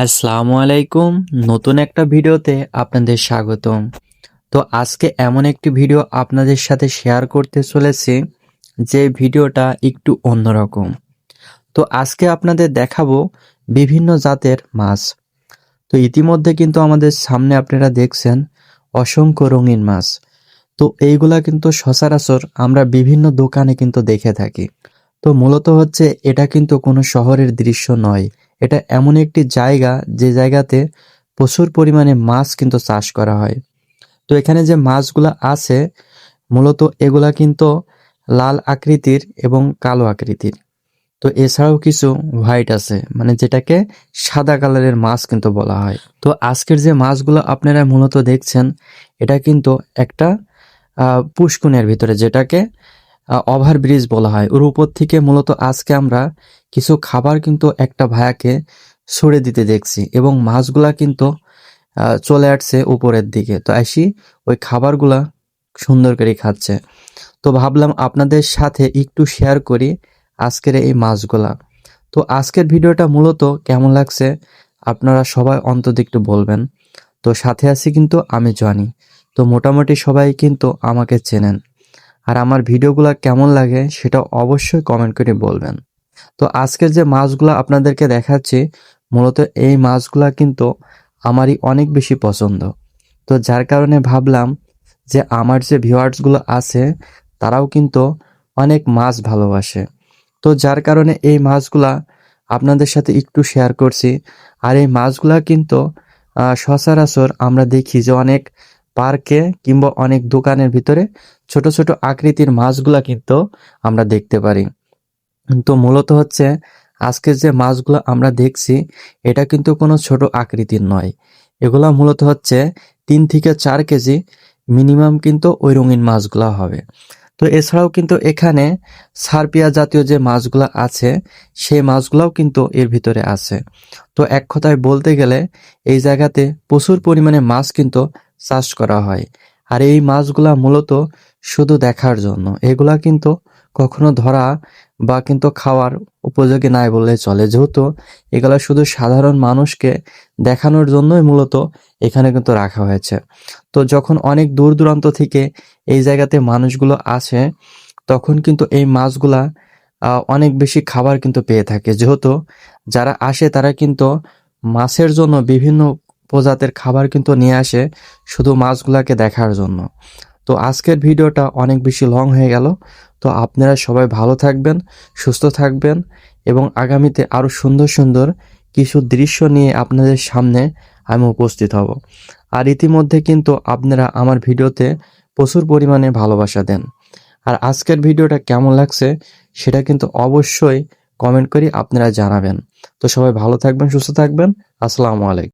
আসসালামু আলাইকুম। নতুন একটা ভিডিওতে আপনাদের স্বাগতম। তো আজকে এমন একটি ভিডিও আপনাদের সাথে শেয়ার করতে চলেছি যে ভিডিওটা একটু অন্যরকম। তো আজকে আপনাদের দেখাবো বিভিন্ন জাতের মাছ। তো ইতিমধ্যে কিন্তু আমাদের সামনে আপনারা দেখছেন অসংখ্য রঙিন মাছ। তো এইগুলা কিন্তু সচরাচর আমরা বিভিন্ন দোকানে কিন্তু দেখে থাকি। তো মূলত হচ্ছে এটা কিন্তু কোনো শহরের দৃশ্য নয়। এটা এমন একটি জায়গা যে জায়গাতে প্রচুর পরিমাণে মাছ কিন্তু চাষ করা হয়। তো এখানে যে মাছগুলা আছে মূলত এগুলা কিন্তু লাল আকৃতির এবং কালো আকৃতির। তো এছাড়াও কিছু হোয়াইট আছে, মানে যেটাকে সাদা কালারের মাছ কিন্তু বলা হয়। তো আজকের যে মাছগুলো আপনারা মূলত দেখছেন এটা কিন্তু একটা পুষ্কুনের ভিতরে, যেটাকে ওভারব্রিজ বলা হয়। ওর উপর থেকে মূলত আজকে আমরা কিছু খাবার কিন্তু একটা ভায়াকে ছুড়ে দিতে দেখছি এবং মাছগুলা কিন্তু চলে আসছে উপরের দিকে। তো আসি ওই খাবারগুলা সুন্দর করে খাচ্ছে। তো ভাবলাম আপনাদের সাথে একটু শেয়ার করি আজকের এই মাছগুলা। তো আজকের ভিডিওটা মূলত কেমন লাগছে আপনারা সবাই অন্তত একটু বলবেন। তো সাথে আছি কিন্তু আমি জনি। তো মোটামুটি সবাই কিন্তু আমাকে চেনেন। আর আমার ভিডিওগুলো কেমন লাগে সেটা অবশ্যই কমেন্ট করে বলবেন। তো আজকের যে মাছগুলো আপনাদেরকে দেখাচ্ছি মূলত এই মাছগুলা কিন্তু আমারই অনেক বেশি পছন্দ। তো যার কারণে ভাবলাম যে আমার যে ভিউয়ার্সগুলো আছে তারাও কিন্তু অনেক মাছ ভালোবাসে। তো যার কারণে এই মাছগুলা আপনাদের সাথে একটু শেয়ার করছি। আর এই মাছগুলা কিন্তু সচরাচর আমরা দেখি যে অনেক পার্কে কিংবা অনেক দোকানের ভিতরে ছোট ছোট আকৃতির মাছগুলা কিন্তু আমরা দেখতে পারি। তো মূলত হচ্ছে আজকের যে মাছগুলো আমরা দেখছি এটা কিন্তু কোনো ছোট আকৃতির নয়। এগুলা মূলত হচ্ছে 3 থেকে 4 কেজি মিনিমাম কিন্তু ওই রঙিন মাছগুলা হবে। তো এছাড়াও কিন্তু এখানে সারপিয়া জাতীয় যে মাছগুলো আছে সেই মাছগুলাও কিন্তু এর ভিতরে আছে। তো এক কথায় বলতে গেলে এই জায়গাতে প্রচুর পরিমাণে মাছ কিন্তু চাষ করা হয়। আর এই মাছগুলা মূলত শুধু দেখার জন্য, এগুলা কিন্তু কখনো ধরা বা কিন্তু খাওয়ার উপযোগী নাই বললে চলে, যেহেতু এগুলা শুধু সাধারণ মানুষকে দেখানোর জন্যই মূলত এখানে কিন্তু রাখা হয়েছে। তো যখন অনেক দূর দূরান্ত থেকে এই জায়গাতে মানুষগুলো আসে তখন কিন্তু এই মাছগুলা অনেক বেশি খাবার কিন্তু পেয়ে থাকে, যেহেতু যারা আসে তারা কিন্তু মাছের জন্য বিভিন্ন প্রজাতির খাবার কিন্তু নিয়ে আসে শুধু মাছগুলাকে দেখার জন্য। তো আজকের ভিডিওটা অনেক বেশি লং হয়ে গেল। তো আপনারা সবাই ভালো থাকবেন, সুস্থ থাকবেন এবং আগামীতে আরও সুন্দর সুন্দর কিছু দৃশ্য নিয়ে আপনাদের সামনে আমি উপস্থিত হব। আর ইতিমধ্যে কিন্তু আপনারা আমার ভিডিওতে প্রচুর পরিমাণে ভালোবাসা দেন। আর আজকের ভিডিওটা কেমন লাগছে সেটা কিন্তু অবশ্যই কমেন্ট করে আপনারা জানাবেন। তো সবাই ভালো থাকবেন, সুস্থ থাকবেন। আসসালামু আলাইকুম।